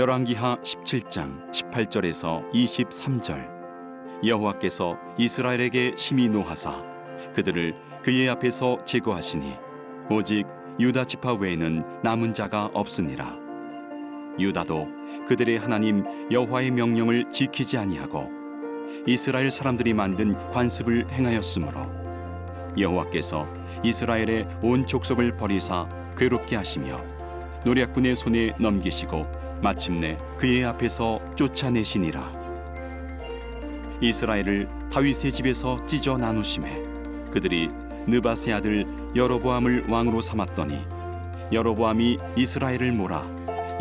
열왕기하 17장 18절에서 23절. 여호와께서 이스라엘에게 심히 노하사 그들을 그의 앞에서 제거하시니 오직 유다 지파 외에는 남은 자가 없으니라. 유다도 그들의 하나님 여호와의 명령을 지키지 아니하고 이스라엘 사람들이 만든 관습을 행하였으므로 여호와께서 이스라엘의 온 족속을 버리사 괴롭게 하시며 노략군의 손에 넘기시고 마침내 그의 앞에서 쫓아내시니라. 이스라엘을 다윗의 집에서 찢어 나누심에 그들이 느밧의 아들 여로보암을 왕으로 삼았더니 여로보암이 이스라엘을 몰아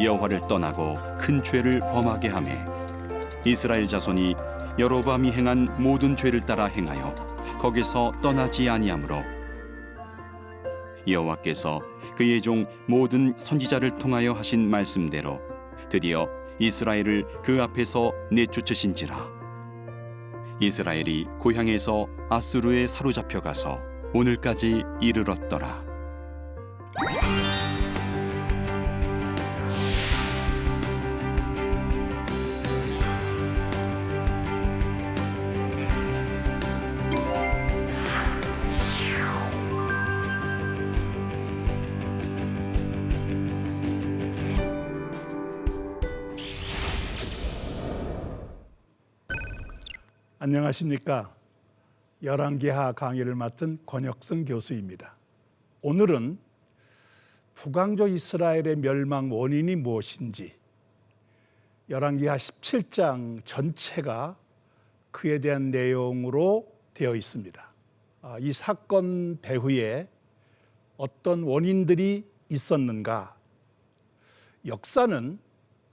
여호와를 떠나고 큰 죄를 범하게 하매 이스라엘 자손이 여로보암이 행한 모든 죄를 따라 행하여 거기서 떠나지 아니하므로 여호와께서 그의 종 모든 선지자를 통하여 하신 말씀대로 드디어 이스라엘을 그 앞에서 내쫓으신지라. 이스라엘이 고향에서 아수르에 사로잡혀 가서 오늘까지 이르렀더라. 안녕하십니까. 열왕기하 강의를 맡은 권혁승 교수입니다. 오늘은 북왕조 이스라엘의 멸망 원인이 무엇인지, 열왕기하 17장 전체가 그에 대한 내용으로 되어 있습니다. 이 사건 배후에 어떤 원인들이 있었는가? 역사는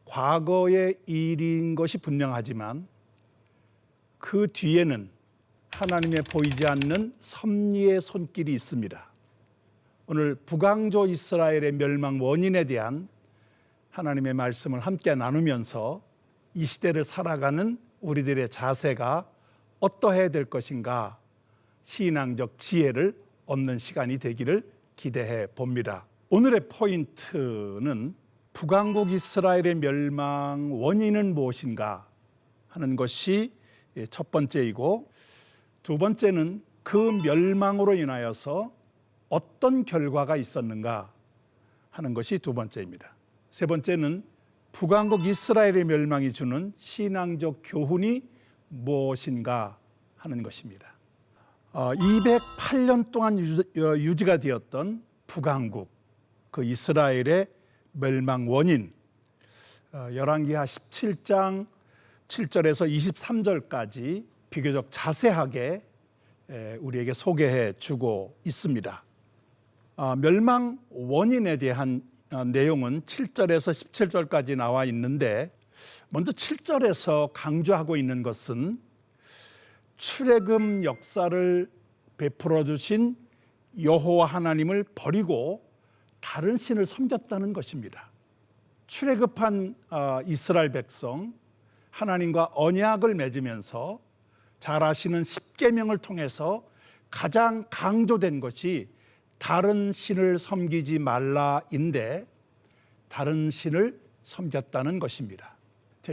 과거의 일인 것이 분명하지만 그 뒤에는 하나님의 보이지 않는 섭리의 손길이 있습니다. 오늘 북왕조 이스라엘의 멸망 원인에 대한 하나님의 말씀을 함께 나누면서 이 시대를 살아가는 우리들의 자세가 어떠해야 될 것인가, 신앙적 지혜를 얻는 시간이 되기를 기대해 봅니다. 오늘의 포인트는 북왕국 이스라엘의 멸망 원인은 무엇인가 하는 것이 첫 번째이고, 두 번째는 그 멸망으로 인하여서 어떤 결과가 있었는가 하는 것이 두 번째입니다. 세 번째는 북왕국 이스라엘의 멸망이 주는 신앙적 교훈이 무엇인가 하는 것입니다. 208년 동안 유지가 되었던 북왕국, 그 이스라엘의 멸망 원인, 열왕기하 17장 7절에서 23절까지 비교적 자세하게 우리에게 소개해 주고 있습니다. 멸망 원인에 대한 내용은 7절에서 17절까지 나와 있는데, 먼저 7절에서 강조하고 있는 것은 출애굽 역사를 베풀어 주신 여호와 하나님을 버리고 다른 신을 섬겼다는 것입니다. 출애굽한 이스라엘 백성, 하나님과 언약을 맺으면서 잘 아시는 십계명을 통해서 가장 강조된 것이 다른 신을 섬기지 말라인데, 다른 신을 섬겼다는 것입니다.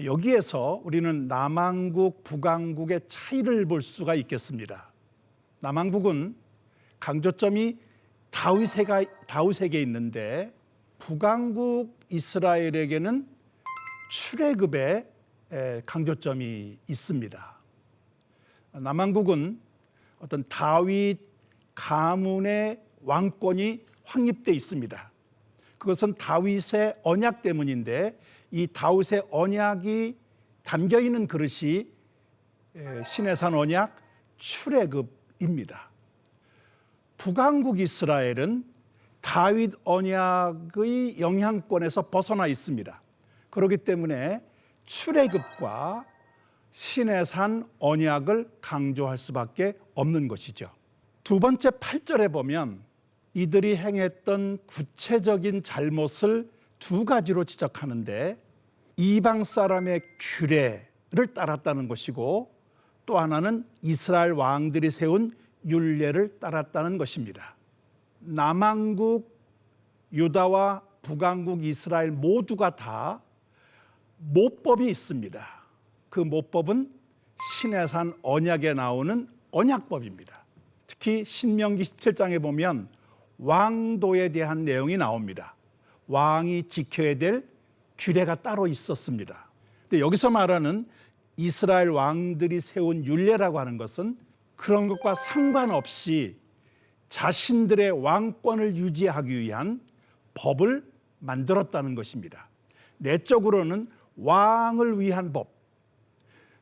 여기에서 우리는 남왕국, 북왕국의 차이를 볼 수가 있겠습니다. 남왕국은 강조점이 다윗에게 있는데, 북왕국 이스라엘에게는 출애굽의 강조점이 있습니다. 남왕국은 어떤 다윗 가문의 왕권이 확립되어 있습니다. 그것은 다윗의 언약 때문인데, 이 다윗의 언약이 담겨 있는 그릇이 시내산 언약 출애굽입니다. 북왕국 이스라엘은 다윗 언약의 영향권에서 벗어나 있습니다. 그렇기 때문에 출애굽과 시내산 언약을 강조할 수밖에 없는 것이죠. 두 번째 8절에 보면 이들이 행했던 구체적인 잘못을 두 가지로 지적하는데, 이방 사람의 규례를 따랐다는 것이고, 또 하나는 이스라엘 왕들이 세운 율례를 따랐다는 것입니다. 남왕국 유다와 북왕국 이스라엘 모두가 다 모법이 있습니다. 그 모법은 시내산 언약에 나오는 언약법입니다. 특히 신명기 17장에 보면 왕도에 대한 내용이 나옵니다. 왕이 지켜야 될 규례가 따로 있었습니다. 근데 여기서 말하는 이스라엘 왕들이 세운 율례라고 하는 것은 그런 것과 상관없이 자신들의 왕권을 유지하기 위한 법을 만들었다는 것입니다. 내적으로는 왕을 위한 법,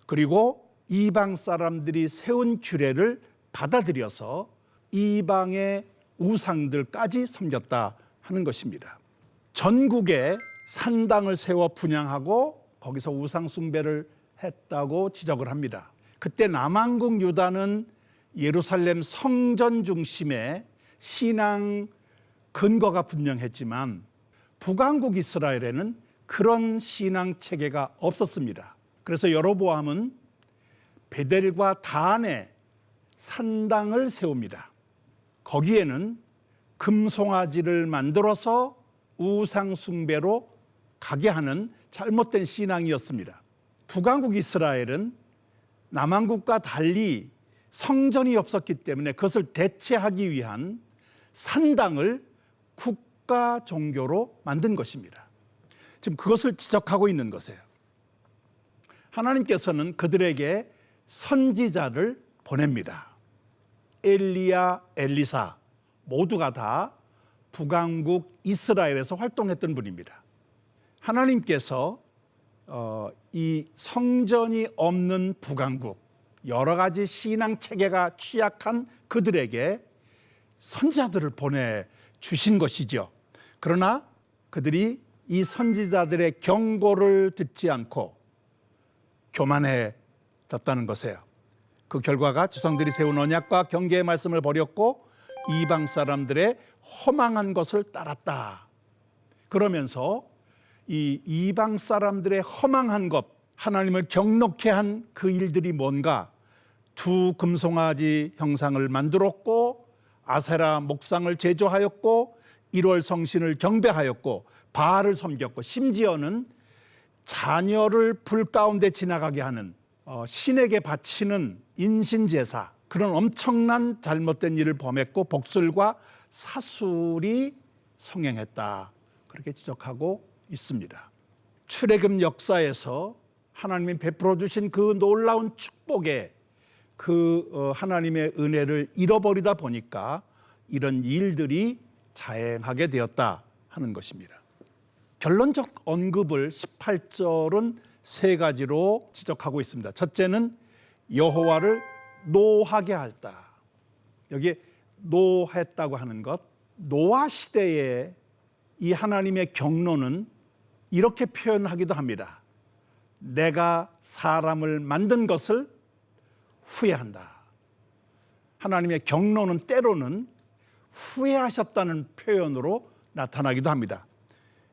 그리고 이방 사람들이 세운 규례를 받아들여서 이방의 우상들까지 섬겼다 하는 것입니다. 전국에 산당을 세워 분향하고 거기서 우상 숭배를 했다고 지적을 합니다. 그때 남왕국 유다는 예루살렘 성전 중심의 신앙 근거가 분명했지만 북왕국 이스라엘에는 그런 신앙 체계가 없었습니다. 그래서 여로보암은 베델과 단에 산당을 세웁니다. 거기에는 금송아지를 만들어서 우상 숭배로 가게 하는 잘못된 신앙이었습니다. 북왕국 이스라엘은 남왕국과 달리 성전이 없었기 때문에 그것을 대체하기 위한 산당을 국가 종교로 만든 것입니다. 지금 그것을 지적하고 있는 것이에요. 하나님께서는 그들에게 선지자를 보냅니다. 엘리야, 엘리사 모두가 다 북왕국 이스라엘에서 활동했던 분입니다. 하나님께서 이 성전이 없는 북왕국, 여러 가지 신앙 체계가 취약한 그들에게 선지자들을 보내주신 것이죠. 그러나 그들이 이 선지자들의 경고를 듣지 않고 교만해졌다는 것이에요. 그 결과가 조상들이 세운 언약과 경계의 말씀을 버렸고 이방 사람들의 허망한 것을 따랐다. 그러면서 이 이방 사람들의 허망한 것, 하나님을 경록케 한 그 일들이 뭔가, 두 금송아지 형상을 만들었고 아세라 목상을 제조하였고 1월 성신을 경배하였고 바알을 섬겼고 심지어는 자녀를 불 가운데 지나가게 하는 신에게 바치는 인신제사, 그런 엄청난 잘못된 일을 범했고 복술과 사술이 성행했다, 그렇게 지적하고 있습니다. 출애굽 역사에서 하나님이 베풀어 주신 그 놀라운 축복에 그 하나님의 은혜를 잃어버리다 보니까 이런 일들이 자행하게 되었다 하는 것입니다. 결론적 언급을 18절은 세 가지로 지적하고 있습니다. 첫째는 여호와를 노하게 했다. 여기에 노했다고 하는 것, 노아 시대에 이 하나님의 경로는 이렇게 표현하기도 합니다. 내가 사람을 만든 것을 후회한다. 하나님의 경로는 때로는 후회하셨다는 표현으로 나타나기도 합니다.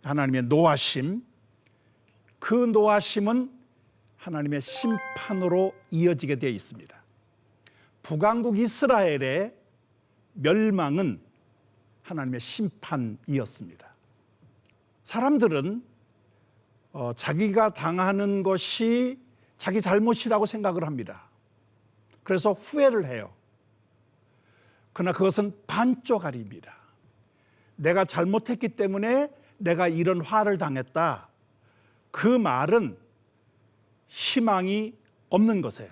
하나님의 노하심, 그 노하심은 하나님의 심판으로 이어지게 되어 있습니다. 북왕국 이스라엘의 멸망은 하나님의 심판이었습니다. 사람들은 자기가 당하는 것이 자기 잘못이라고 생각을 합니다. 그래서 후회를 해요. 그러나 그것은 반쪽알입니다. 내가 잘못했기 때문에 내가 이런 화를 당했다. 그 말은 희망이 없는 것이에요.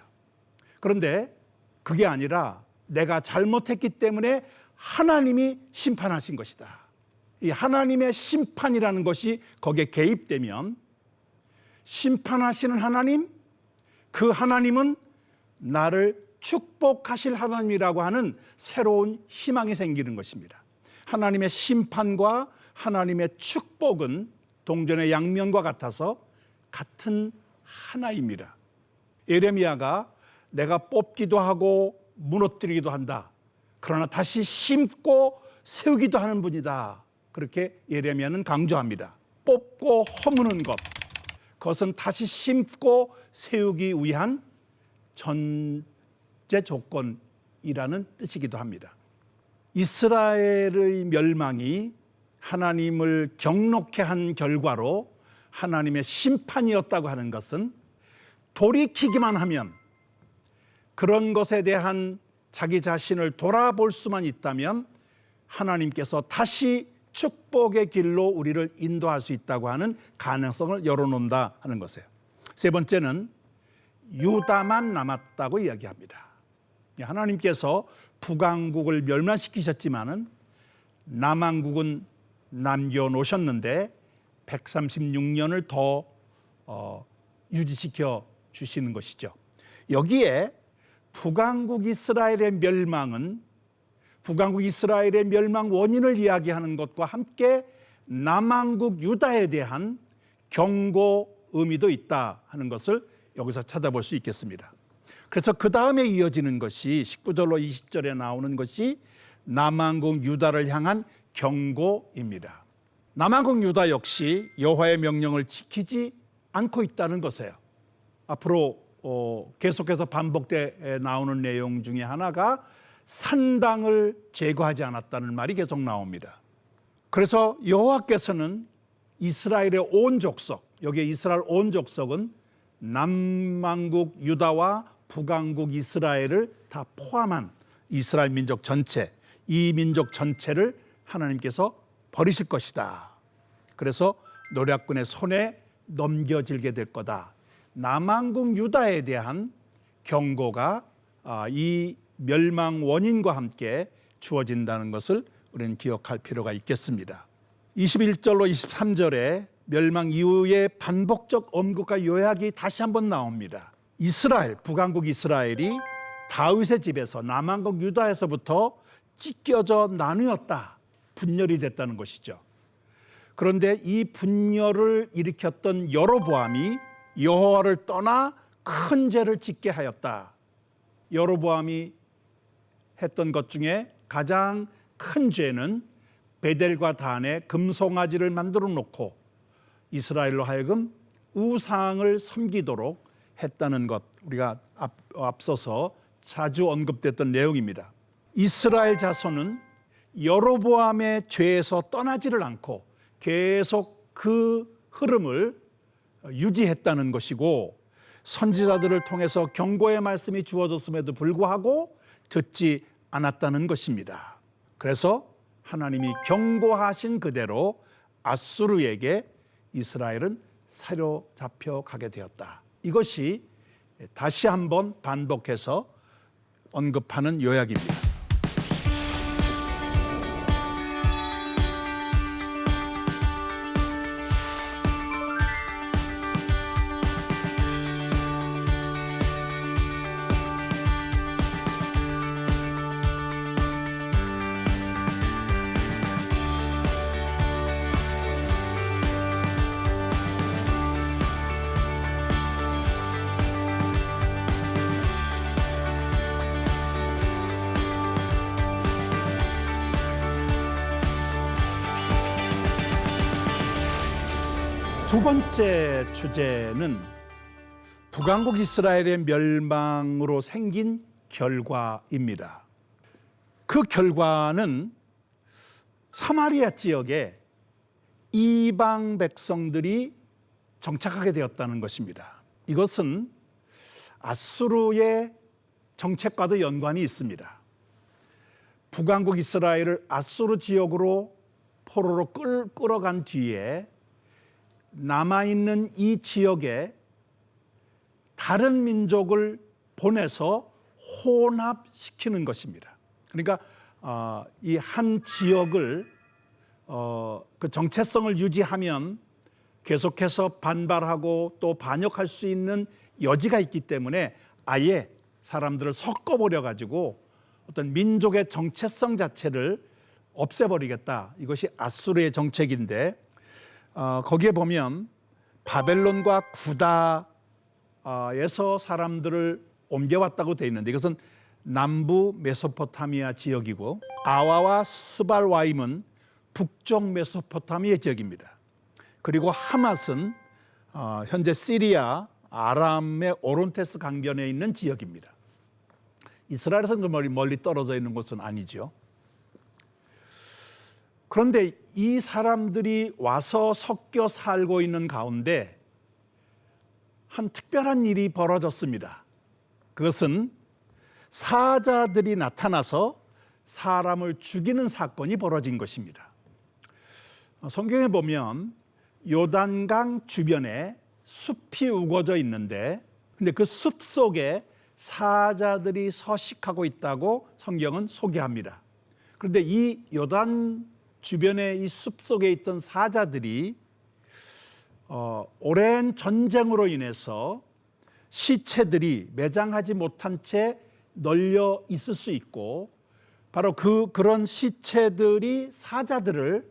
그런데 그게 아니라 내가 잘못했기 때문에 하나님이 심판하신 것이다. 이 하나님의 심판이라는 것이 거기에 개입되면 심판하시는 하나님, 그 하나님은 나를 축복하실 하나님이라고 하는 새로운 희망이 생기는 것입니다. 하나님의 심판과 하나님의 축복은 동전의 양면과 같아서 같은 하나입니다. 예레미야가 내가 뽑기도 하고 무너뜨리기도 한다. 그러나 다시 심고 세우기도 하는 분이다. 그렇게 예레미야는 강조합니다. 뽑고 허무는 것, 그것은 다시 심고 세우기 위한 전제 조건이라는 뜻이기도 합니다. 이스라엘의 멸망이 하나님을 경록케 한 결과로 하나님의 심판이었다고 하는 것은 돌이키기만 하면, 그런 것에 대한 자기 자신을 돌아볼 수만 있다면 하나님께서 다시 축복의 길로 우리를 인도할 수 있다고 하는 가능성을 열어놓는다 하는 것이에요. 세 번째는 유다만 남았다고 이야기합니다. 하나님께서 북왕국을 멸망시키셨지만은 남왕국은 남겨놓으셨는데 136년을 더 유지시켜 주시는 것이죠. 여기에 북왕국 이스라엘의 멸망은 북왕국 이스라엘의 멸망 원인을 이야기하는 것과 함께 남왕국 유다에 대한 경고 의미도 있다 하는 것을 여기서 찾아볼 수 있겠습니다. 그래서 그 다음에 이어지는 것이 19절로 20절에 나오는 것이 남왕국 유다를 향한 경고입니다. 남왕국 유다 역시 여호와의 명령을 지키지 않고 있다는 것이에요. 앞으로 계속해서 반복돼 나오는 내용 중에 하나가 산당을 제거하지 않았다는 말이 계속 나옵니다. 그래서 여호와께서는 이스라엘의 온 족속, 여기에 이스라엘 온 족속은 남왕국 유다와 북왕국 이스라엘을 다 포함한 이스라엘 민족 전체, 이 민족 전체를 하나님께서 버리실 것이다. 그래서 노략군의 손에 넘겨지게 될 거다. 남왕국 유다에 대한 경고가 이 멸망 원인과 함께 주어진다는 것을 우리는 기억할 필요가 있겠습니다. 21절로 23절에 멸망 이후의 반복적 언급과 요약이 다시 한번 나옵니다. 이스라엘, 북왕국 이스라엘이 다윗의 집에서 남왕국 유다에서부터 찢겨져 나누었다, 분열이 됐다는 것이죠. 그런데 이 분열을 일으켰던 여로보암이 여호와를 떠나 큰 죄를 짓게 하였다. 여로보암이 했던 것 중에 가장 큰 죄는 베델과 단에 금송아지를 만들어 놓고 이스라엘로 하여금 우상을 섬기도록 했다는 것, 우리가 앞서서 자주 언급됐던 내용입니다. 이스라엘 자손은 여로보암의 죄에서 떠나지를 않고 계속 그 흐름을 유지했다는 것이고, 선지자들을 통해서 경고의 말씀이 주어졌음에도 불구하고 듣지 않았다는 것입니다. 그래서 하나님이 경고하신 그대로 아수르에게 이스라엘은 사로잡혀 가게 되었다. 이것이 다시 한번 반복해서 언급하는 요약입니다. 두 번째 주제는 북왕국 이스라엘의 멸망으로 생긴 결과입니다. 그 결과는 사마리아 지역에 이방 백성들이 정착하게 되었다는 것입니다. 이것은 아수르의 정책과도 연관이 있습니다. 북왕국 이스라엘을 아수르 지역으로 포로로 끌어간 뒤에 남아있는 이 지역에 다른 민족을 보내서 혼합시키는 것입니다. 그러니까 이 한 지역을 그 정체성을 유지하면 계속해서 반발하고 또 반역할 수 있는 여지가 있기 때문에 아예 사람들을 섞어버려 가지고 어떤 민족의 정체성 자체를 없애버리겠다. 이것이 아수르의 정책인데, 거기에 보면 바벨론과 구다에서 사람들을 옮겨왔다고 되어 있는데, 이것은 남부 메소포타미아 지역이고 아와와 스발와임은 북쪽 메소포타미아 지역입니다. 그리고 하맛은 현재 시리아 아람의 오론테스 강변에 있는 지역입니다. 이스라엘에서 멀리 떨어져 있는 곳은 아니죠. 그런데 이 사람들이 와서 섞여 살고 있는 가운데 한 특별한 일이 벌어졌습니다. 그것은 사자들이 나타나서 사람을 죽이는 사건이 벌어진 것입니다. 성경에 보면 요단강 주변에 숲이 우거져 있는데, 근데 그 숲 속에 사자들이 서식하고 있다고 성경은 소개합니다. 그런데 이 요단 주변에 이 숲 속에 있던 사자들이 오랜 전쟁으로 인해서 시체들이 매장하지 못한 채 널려 있을 수 있고, 바로 그런 시체들이 사자들을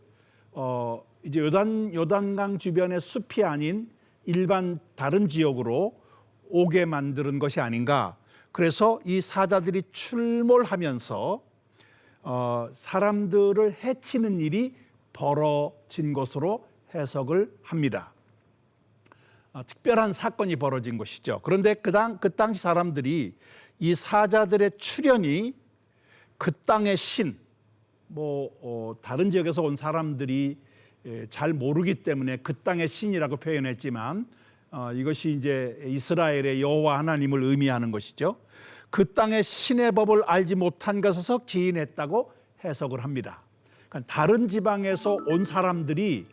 이제 요단강 주변의 숲이 아닌 일반 다른 지역으로 오게 만드는 것이 아닌가. 그래서 이 사자들이 출몰하면서 사람들을 해치는 일이 벌어진 것으로 해석을 합니다. 특별한 사건이 벌어진 것이죠. 그런데 그 당시 사람들이 이 사자들의 출현이 그 땅의 신, 다른 지역에서 온 사람들이 잘 모르기 때문에 그 땅의 신이라고 표현했지만, 이것이 이제 이스라엘의 여호와 하나님을 의미하는 것이죠. 그 땅의 신의 법을 알지 못한 것에서 기인했다고 해석을 합니다. 그러니까 다른 지방에서 온 사람들이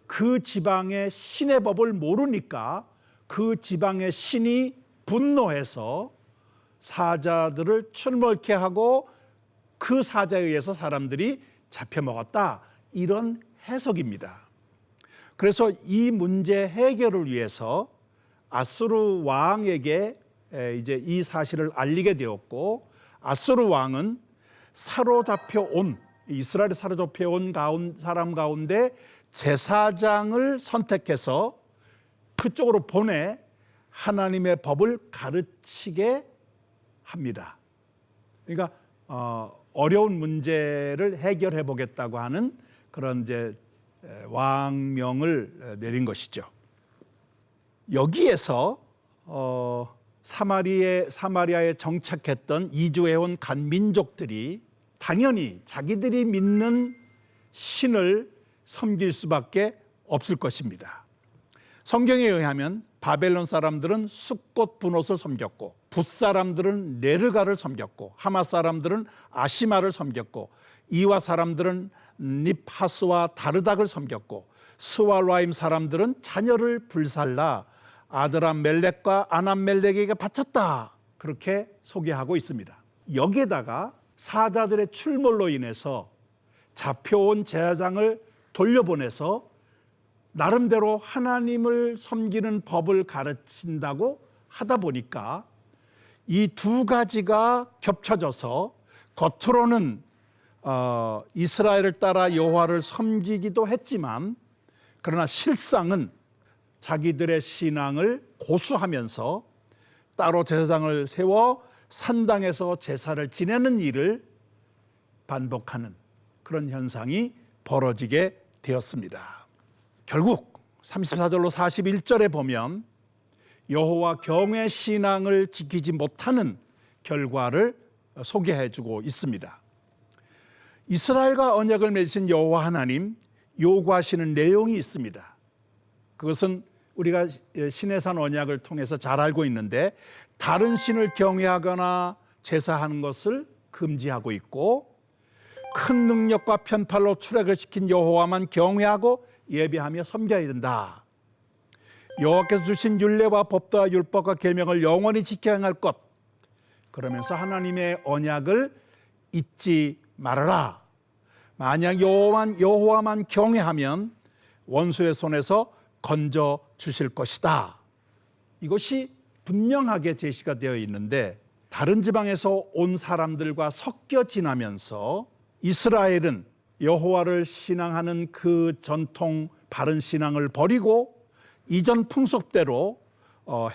그 지방의 신의 법을 모르니까 그 지방의 신이 분노해서 사자들을 출몰케 하고 그 사자에 의해서 사람들이 잡혀먹었다, 이런 해석입니다. 그래서 이 문제 해결을 위해서 아수르 왕에게 이제 이 사실을 알리게 되었고, 아수르 왕은 이스라엘에 사로잡혀온 사람 가운데 제사장을 선택해서 그쪽으로 보내 하나님의 법을 가르치게 합니다. 그러니까 어려운 문제를 해결해 보겠다고 하는 그런 이제 왕명을 내린 것이죠. 여기에서 사마리아에 정착했던 이주해온 간민족들이 당연히 자기들이 믿는 신을 섬길 수밖에 없을 것입니다. 성경에 의하면 바벨론 사람들은 숫꽃 분옷을 섬겼고, 붓 사람들은 네르가를 섬겼고, 하마 사람들은 아시마를 섬겼고, 이와 사람들은 닙하스와 다르닥을 섬겼고, 스왈라임 사람들은 자녀를 불살라 아드람멜렉과 아남멜렉에게 바쳤다, 그렇게 소개하고 있습니다. 여기에다가 사자들의 출몰로 인해서 잡혀온 제사장을 돌려보내서 나름대로 하나님을 섬기는 법을 가르친다고 하다 보니까 이 두 가지가 겹쳐져서 겉으로는 이스라엘을 따라 여호와를 섬기기도 했지만, 그러나 실상은 자기들의 신앙을 고수하면서 따로 제사장을 세워 산당에서 제사를 지내는 일을 반복하는 그런 현상이 벌어지게 되었습니다. 결국 34절로 41절에 보면 여호와 경외 신앙을 지키지 못하는 결과를 소개해주고 있습니다. 이스라엘과 언약을 맺으신 여호와 하나님 요구하시는 내용이 있습니다. 그것은 우리가 시내산 언약을 통해서 잘 알고 있는데, 다른 신을 경외하거나 제사하는 것을 금지하고 있고, 큰 능력과 편팔로 출애굽을 시킨 여호와만 경외하고 예배하며 섬겨야 된다. 여호와께서 주신 율례와 법도와 율법과 계명을 영원히 지켜 행할 것, 그러면서 하나님의 언약을 잊지 말아라. 만약 여호와만 경외하면 원수의 손에서 건져 주실 것이다. 이것이 분명하게 제시가 되어 있는데, 다른 지방에서 온 사람들과 섞여 지나면서 이스라엘은 여호와를 신앙하는 그 전통 바른 신앙을 버리고 이전 풍속대로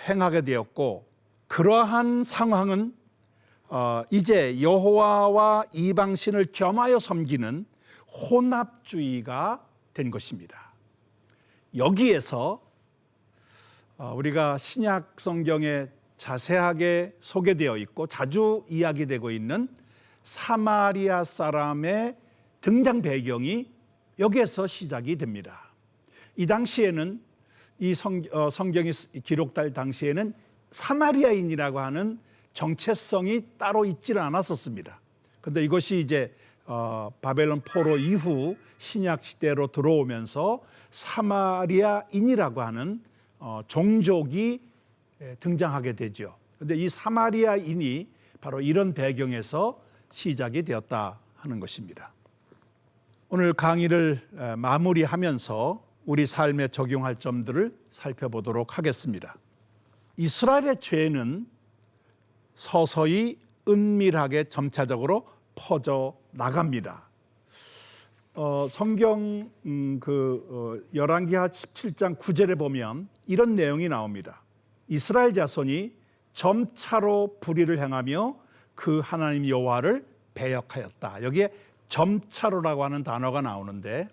행하게 되었고, 그러한 상황은 이제 여호와와 이방신을 겸하여 섬기는 혼합주의가 된 것입니다. 여기에서 우리가 신약 성경에 자세하게 소개되어 있고 자주 이야기되고 있는 사마리아 사람의 등장 배경이 여기에서 시작이 됩니다. 이 당시에는 이 성경이 기록될 당시에는 사마리아인이라고 하는 정체성이 따로 있지는 않았었습니다. 그런데 이것이 이제 바벨론 포로 이후 신약 시대로 들어오면서 사마리아인이라고 하는 종족이 등장하게 되죠. 그런데 이 사마리아인이 바로 이런 배경에서 시작이 되었다 하는 것입니다. 오늘 강의를 마무리하면서 우리 삶에 적용할 점들을 살펴보도록 하겠습니다. 이스라엘의 죄는 서서히 은밀하게 점차적으로 퍼져 나갑니다. 성경 열왕기하 17장 9절에 보면 이런 내용이 나옵니다. 이스라엘 자손이 점차로 불의를 행하며 그 하나님 여호와를 배역하였다. 여기에 점차로라고 하는 단어가 나오는데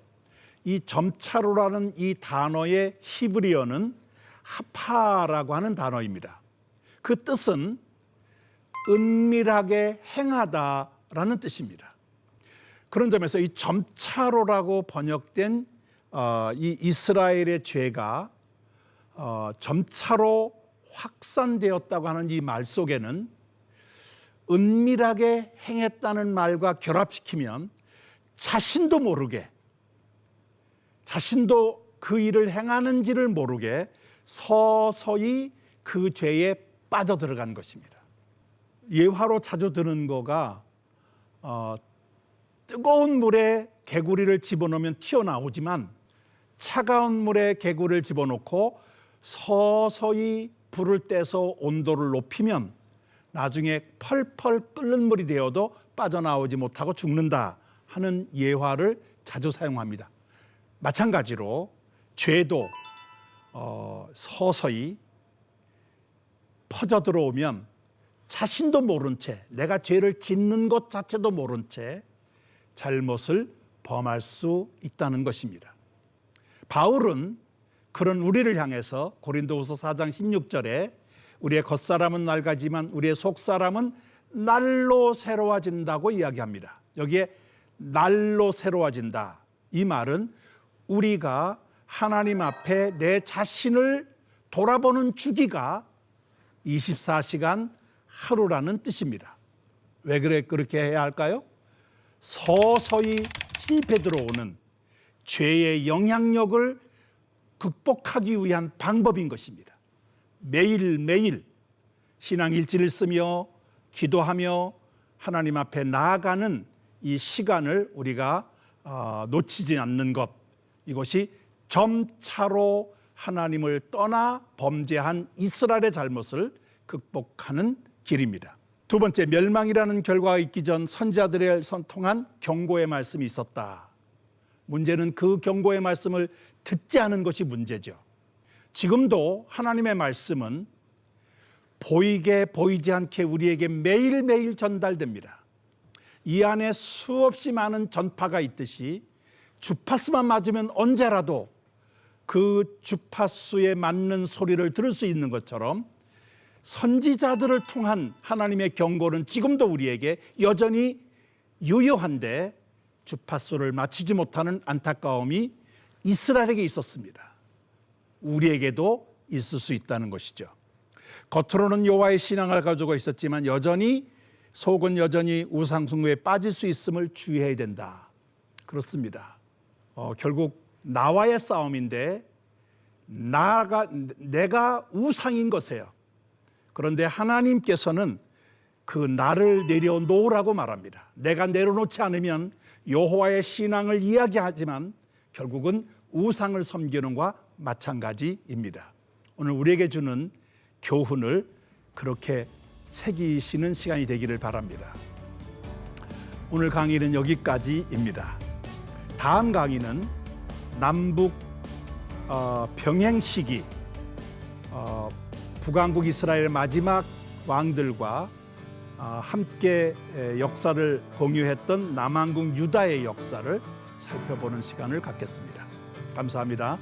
이 점차로라는 이 단어의 히브리어는 하파라고 하는 단어입니다. 그 뜻은 은밀하게 행하다라는 뜻입니다. 그런 점에서 이 점차로라고 번역된 이 이스라엘의 죄가 점차로 확산되었다고 하는 이 말 속에는 은밀하게 행했다는 말과 결합시키면 자신도 모르게, 자신도 그 일을 행하는지를 모르게 서서히 그 죄에 빠져들어간 것입니다. 예화로 자주 드는 거가 뜨거운 물에 개구리를 집어넣으면 튀어나오지만 차가운 물에 개구리를 집어넣고 서서히 불을 떼서 온도를 높이면 나중에 펄펄 끓는 물이 되어도 빠져나오지 못하고 죽는다 하는 예화를 자주 사용합니다. 마찬가지로 죄도 서서히 퍼져 들어오면 자신도 모른 채, 내가 죄를 짓는 것 자체도 모른 채 잘못을 범할 수 있다는 것입니다. 바울은 그런 우리를 향해서 고린도후서 4장 16절에 우리의 겉사람은 낡아지만 우리의 속사람은 날로 새로워진다고 이야기합니다. 여기에 날로 새로워진다. 이 말은 우리가 하나님 앞에 내 자신을 돌아보는 주기가 24시간 하루라는 뜻입니다. 왜 그렇게 해야 할까요? 서서히 침입해 들어오는 죄의 영향력을 극복하기 위한 방법인 것입니다. 매일매일 신앙일지를 쓰며 기도하며 하나님 앞에 나아가는 이 시간을 우리가 놓치지 않는 것, 이것이 점차로 하나님을 떠나 범죄한 이스라엘의 잘못을 극복하는 길입니다. 두 번째, 멸망이라는 결과가 있기 전 선지자들을 통한 경고의 말씀이 있었다. 문제는 그 경고의 말씀을 듣지 않은 것이 문제죠. 지금도 하나님의 말씀은 보이게 보이지 않게 우리에게 매일매일 전달됩니다. 이 안에 수없이 많은 전파가 있듯이 주파수만 맞으면 언제라도 그 주파수에 맞는 소리를 들을 수 있는 것처럼 선지자들을 통한 하나님의 경고는 지금도 우리에게 여전히 유효한데 주파수를 맞추지 못하는 안타까움이 이스라엘에게 있었습니다. 우리에게도 있을 수 있다는 것이죠. 겉으로는 여호와의 신앙을 가지고 있었지만 속은 여전히 우상 숭배에 빠질 수 있음을 주의해야 된다. 그렇습니다. 결국 나와의 싸움인데 내가 우상인 것이에요. 그런데 하나님께서는 그 나를 내려놓으라고 말합니다. 내가 내려놓지 않으면 여호와의 신앙을 이야기하지만 결국은 우상을 섬기는 것과 마찬가지입니다. 오늘 우리에게 주는 교훈을 그렇게 새기시는 시간이 되기를 바랍니다. 오늘 강의는 여기까지입니다. 다음 강의는 남북 병행 시기, 북왕국 이스라엘의 마지막 왕들과 함께 역사를 공유했던 남왕국 유다의 역사를 살펴보는 시간을 갖겠습니다. 감사합니다.